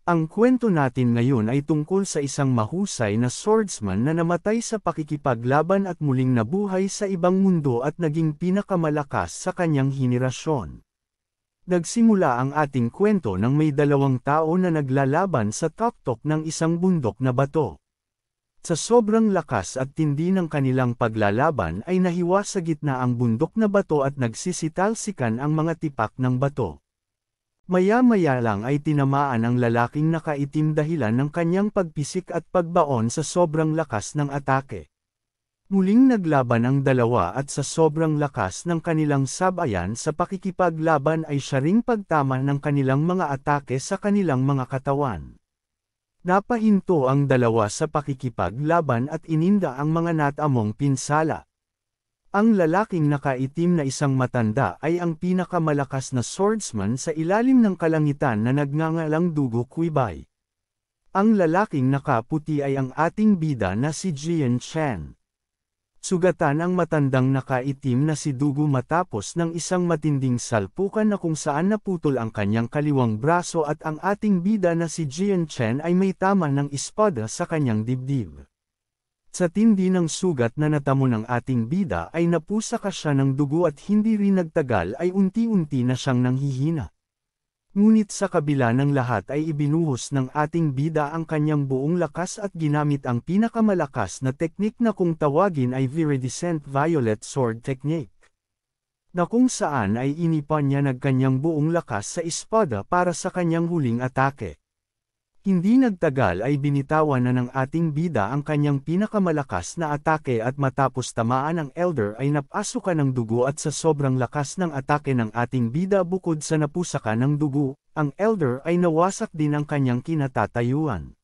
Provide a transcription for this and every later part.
Ang kwento natin ngayon ay tungkol sa isang mahusay na swordsman na namatay sa pakikipaglaban at muling nabuhay sa ibang mundo at naging pinakamalakas sa kanyang henerasyon. Nagsimula ang ating kwento nang may dalawang tao na naglalaban sa tuktok ng isang bundok na bato. Sa sobrang lakas at tindi ng kanilang paglalaban ay nahiwa sa gitna ang bundok na bato at nagsisitalsikan ang mga tipak ng bato. Maya-maya lang ay tinamaan ang lalaking nakaitim dahilan ng kanyang pagpisik at pagbaon sa sobrang lakas ng atake. Muling naglaban ang dalawa at sa sobrang lakas ng kanilang sabayan sa pakikipaglaban ay siya ring pagtama ng kanilang mga atake sa kanilang mga katawan. Napahinto ang dalawa sa pakikipaglaban at ininda ang mga natamong pinsala. Ang lalaking nakaitim na isang matanda ay ang pinakamalakas na swordsman sa ilalim ng kalangitan na nagngangalang Dugo Kuibay. Ang lalaking nakaputi ay ang ating bida na si Jian Chen. Sugatan ang matandang nakaitim na si Dugo matapos ng isang matinding salpukan na kung saan naputol ang kanyang kaliwang braso at ang ating bida na si Jian Chen ay may tama ng espada sa kanyang dibdib. Sa tindi ng sugat na natamo ng ating bida ay napusaka siya ng dugo at hindi rin nagtagal ay unti-unti na siyang nanghihina. Ngunit sa kabila ng lahat ay ibinuhos ng ating bida ang kanyang buong lakas at ginamit ang pinakamalakas na teknik na kung tawagin ay Viridescent Violet Sword Technique. Na kung saan ay inipan niya nagkanyang buong lakas sa espada para sa kanyang huling atake. Hindi nagtagal ay binitawan na ng ating bida ang kanyang pinakamalakas na atake at matapos tamaan ang elder ay napasukan ng dugo at sa sobrang lakas ng atake ng ating bida bukod sa napusaka ng dugo, ang elder ay nawasak din ang kanyang kinatatayuan.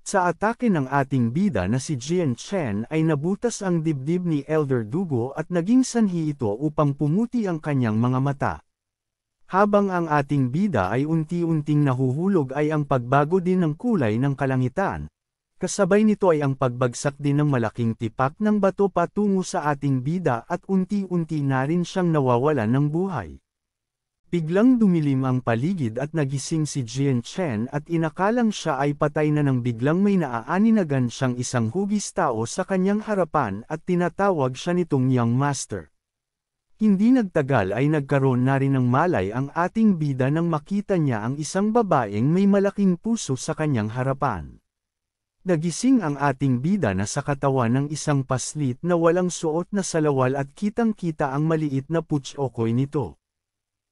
Sa atake ng ating bida na si Jian Chen ay nabutas ang dibdib ni Elder Dugo at naging sanhi ito upang pumuti ang kanyang mga mata. Habang ang ating bida ay unti-unting nahuhulog ay ang pagbago din ng kulay ng kalangitan. Kasabay nito ay ang pagbagsak din ng malaking tipak ng bato patungo sa ating bida at unti-unti na rin siyang nawawalan ng buhay. Biglang dumilim ang paligid at nagising si Jian Chen at inakalang siya ay patay na nang biglang may naaaninagan siyang isang hugis tao sa kanyang harapan at tinatawag siya nitong Young Master. Hindi nagtagal ay nagkaroon na rin ng malay ang ating bida nang makita niya ang isang babaeng may malaking puso sa kanyang harapan. Nagising ang ating bida na sa katawan ng isang paslit na walang suot na salawal at kitang-kita ang maliit na putsokoy nito.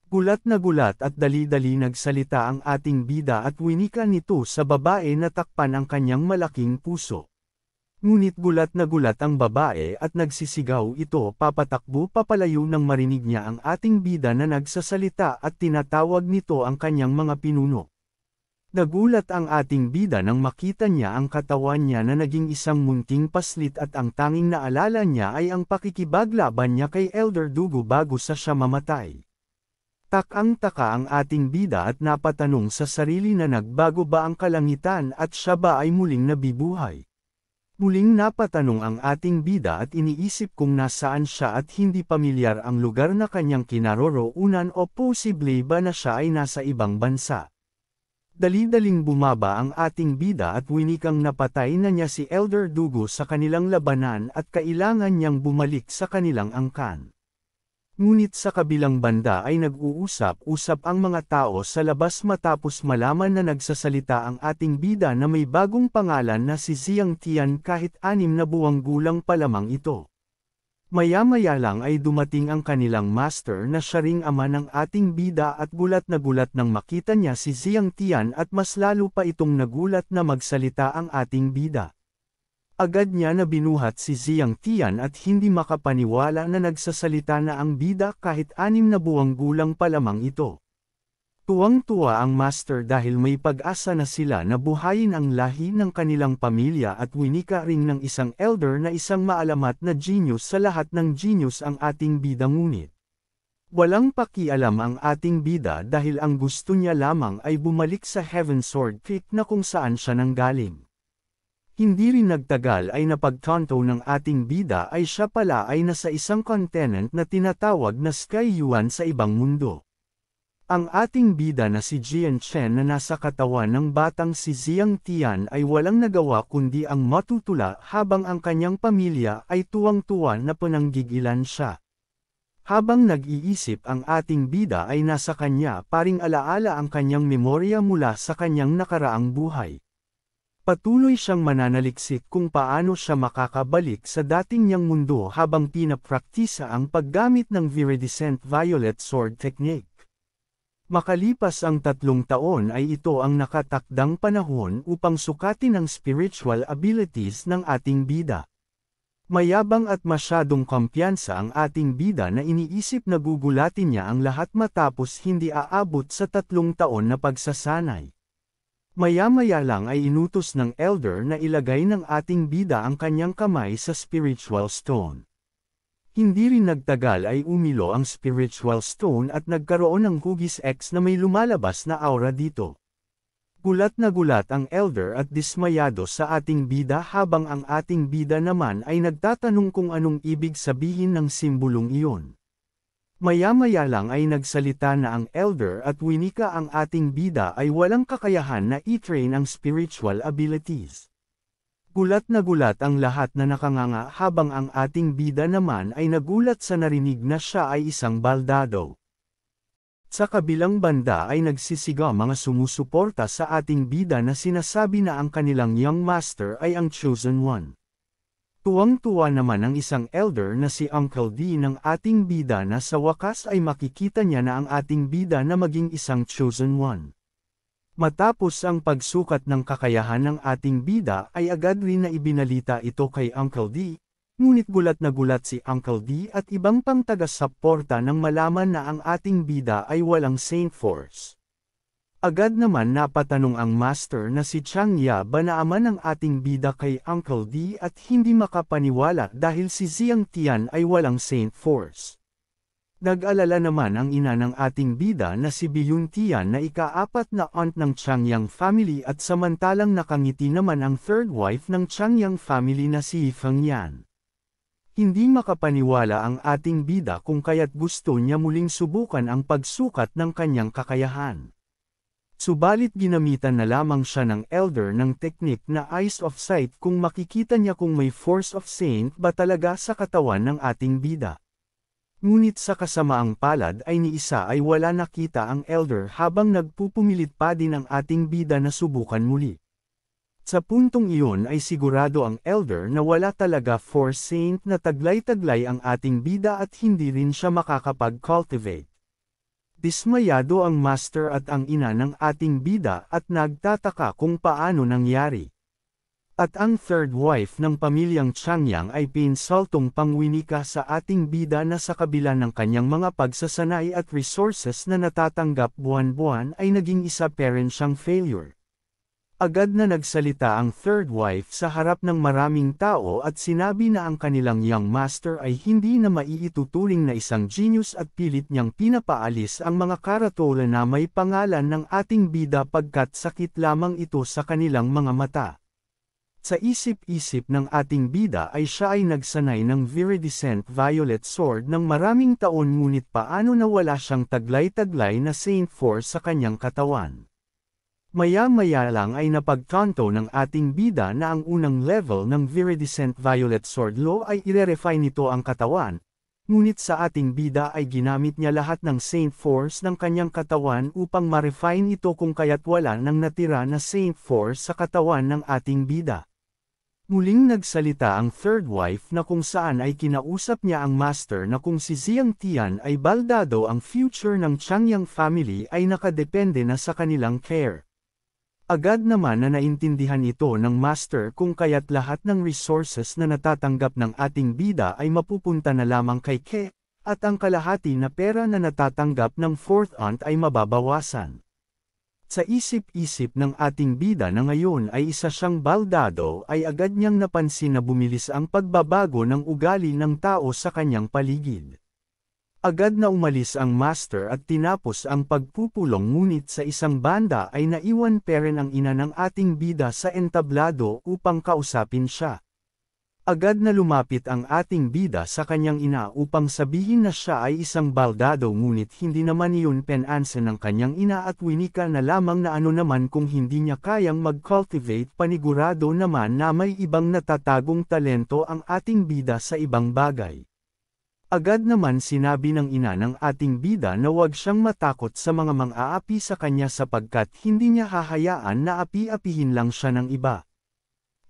Gulat na gulat at dali-dali nagsalita ang ating bida at winika nito sa babae na takpan ang kanyang malaking puso. Ngunit gulat na gulat ang babae at nagsisigaw ito papatakbo papalayo nang marinig niya ang ating bida na nagsasalita at tinatawag nito ang kanyang mga pinuno. Nagulat ang ating bida nang makita niya ang katawan niya na naging isang munting paslit at ang tanging naalala niya ay ang pakikibaglaban niya kay Elder Dugo bago sa siya mamatay. Takang-taka ang ating bida at napatanong sa sarili na nagbago ba ang kalangitan at siya ba ay muling nabibuhay. Muling napatanong ang ating bida at iniisip kung nasaan siya at hindi pamilyar ang lugar na kanyang kinaroroonan o posible ba na siya ay nasa ibang bansa. Dali-daling bumaba ang ating bida at winikang napatay na niya si Elder Dugo sa kanilang labanan at kailangan niyang bumalik sa kanilang angkan. Ngunit sa kabilang banda ay nag-uusap-usap ang mga tao sa labas matapos malaman na nagsasalita ang ating bida na may bagong pangalan na si Jiang Tian kahit 6 na buwang gulang pa lamang ito. Maya-maya lang ay dumating ang kanilang master na siya ring ama ng ating bida at gulat nang makita niya si Jiang Tian at mas lalo pa itong nagulat na magsalita ang ating bida. Agad niya na binuhat si Jiang Tian at hindi makapaniwala na nagsasalita na ang bida kahit 6 na buwang gulang pa lamang ito. Tuwang-tuwa ang master dahil may pag-asa na sila na buhayin ang lahi ng kanilang pamilya at winika ring ng isang elder na isang maalamat na genius sa lahat ng genius ang ating bida ngunit. Walang pakialam ang ating bida dahil ang gusto niya lamang ay bumalik sa Heaven Sword Creek na kung saan siya nanggaling. Hindi rin nagtagal ay napagtanto ng ating bida ay siya pala ay nasa isang continent na tinatawag na Sky Yuan sa ibang mundo. Ang ating bida na si Jian Chen na nasa katawan ng batang si Jiang Tian ay walang nagawa kundi ang matutula habang ang kanyang pamilya ay tuwang-tuwa na pananggigilan siya. Habang nag-iisip ang ating bida ay nasa kanya paring alaala ang kanyang memorya mula sa kanyang nakaraang buhay. Patuloy siyang mananaliksik kung paano siya makakabalik sa dating niyang mundo habang pinapraktisa ang paggamit ng Viridescent Violet Sword Technique. Makalipas ang 3 taon ay ito ang nakatakdang panahon upang sukatin ang spiritual abilities ng ating bida. Mayabang at masyadong kumpiyansa ang ating bida na iniisip na gugulatin niya ang lahat matapos hindi aabot sa 3 taon na pagsasanay. Maya-maya lang ay inutos ng elder na ilagay ng ating bida ang kanyang kamay sa spiritual stone. Hindi rin nagtagal ay umilo ang spiritual stone at nagkaroon ng hugis X na may lumalabas na aura dito. Gulat na gulat ang elder at dismayado sa ating bida habang ang ating bida naman ay nagtatanong kung anong ibig sabihin ng simbolong iyon. Maya-maya lang ay nagsalita na ang elder at winika ang ating bida ay walang kakayahan na i-train ang spiritual abilities. Gulat na gulat ang lahat na nakanganga habang ang ating bida naman ay nagulat sa narinig na siya ay isang baldado. Sa kabilang banda ay nagsisigaw mga sumusuporta sa ating bida na sinasabi na ang kanilang young master ay ang chosen one. Tuwang-tuwa naman ang isang elder na si Uncle D ng ating bida na sa wakas ay makikita niya na ang ating bida na maging isang chosen one. Matapos ang pagsukat ng kakayahan ng ating bida ay agad rin na ibinalita ito kay Uncle D, ngunit gulat na gulat si Uncle D at ibang pang taga-suporta nang malaman na ang ating bida ay walang Saint Force. Agad naman napatanong ang master na si Chang Ya ba na ama ng ating bida kay Uncle D at hindi makapaniwala dahil si Jiang Tian ay walang Saint Force. Nag-alala naman ang ina ng ating bida na si Biyun Tian na ika-4 na aunt ng Changyang family at samantalang nakangiti naman ang third wife ng Changyang family na si Feng Yan. Hindi makapaniwala ang ating bida kung kaya't gusto niya muling subukan ang pagsukat ng kanyang kakayahan. Subalit ginamitan na lamang siya ng elder ng teknik na Eyes of Sight kung makikita niya kung may Force of Saint ba talaga sa katawan ng ating bida. Ngunit sa kasamaang palad ay ni isa ay wala nakita ang elder habang nagpupumilit pa din ang ating bida na subukan muli. Sa puntong iyon ay sigurado ang elder na wala talaga Force Saint na taglay-taglay ang ating bida at hindi rin siya makakapag-cultivate. Dismayado ang master at ang ina ng ating bida at nagtataka kung paano nangyari. At ang third wife ng pamilyang Changyang ay pinsaltong pangwinika sa ating bida na sa kabila ng kanyang mga pagsasanay at resources na natatanggap buwan-buwan ay naging isa pa rin siyang failure. Agad na nagsalita ang third wife sa harap ng maraming tao at sinabi na ang kanilang young master ay hindi na maiituturing na isang genius at pilit niyang pinapaalis ang mga karatola na may pangalan ng ating bida pagkat sakit lamang ito sa kanilang mga mata. Sa isip-isip ng ating bida ay siya ay nagsanay ng Viridescent Violet Sword ng maraming taon ngunit paano na wala siyang taglay-taglay na Saint Force sa kanyang katawan. Maya-maya lang ay napagtanto ng ating bida na ang unang level ng Viridescent Violet Sword Law ay ire-refine nito ang katawan, ngunit sa ating bida ay ginamit niya lahat ng Saint Force ng kanyang katawan upang ma-refine ito kung kaya't wala nang natira na Saint Force sa katawan ng ating bida. Muling nagsalita ang third wife na kung saan ay kinausap niya ang master na kung si Jiang Tian ay baldado ang future ng Changyang family ay nakadepende na sa kanilang care. Agad naman na naintindihan ito ng master kung kaya't lahat ng resources na natatanggap ng ating bida ay mapupunta na lamang kay Ke, at ang kalahati na pera na natatanggap ng fourth aunt ay mababawasan. Sa isip-isip ng ating bida na ngayon ay isa siyang baldado ay agad niyang napansin na bumilis ang pagbabago ng ugali ng tao sa kanyang paligid. Agad na umalis ang master at tinapos ang pagpupulong ngunit sa isang banda ay naiwan pa rin ang ina ng ating bida sa entablado upang kausapin siya. Agad na lumapit ang ating bida sa kanyang ina upang sabihin na siya ay isang baldado ngunit hindi naman iyon pinansin ng kanyang ina at winika na lamang na ano naman kung hindi niya kayang mag-cultivate panigurado naman na may ibang natatagong talento ang ating bida sa ibang bagay. Agad naman sinabi ng ina ng ating bida na huwag siyang matakot sa mga mang-aapi sa kanya sapagkat hindi niya hahayaan na api-apihin lang siya ng iba.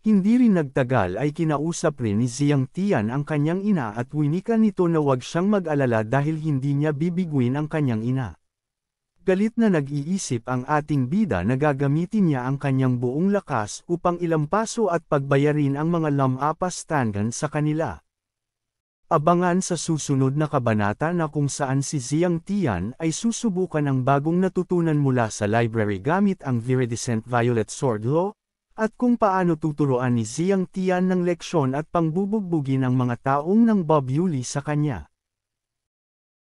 Hindi rin nagtagal ay kinausap rin ni Jiang Tian ang kanyang ina at winika nito na huwag siyang mag-alala dahil hindi niya bibiguin ang kanyang ina. Galit na nag-iisip ang ating bida na gagamitin niya ang kanyang buong lakas upang ilampaso at pagbayarin ang mga lamapastangan sa kanila. Abangan sa susunod na kabanata na kung saan si Jiang Tian ay susubukan ang bagong natutunan mula sa library gamit ang Viridescent Violet Sword Law, at kung paano tuturuan ni Jiang Tian ng leksyon at pangbubugbugin ang mga taong nang Bob Yuli sa kanya.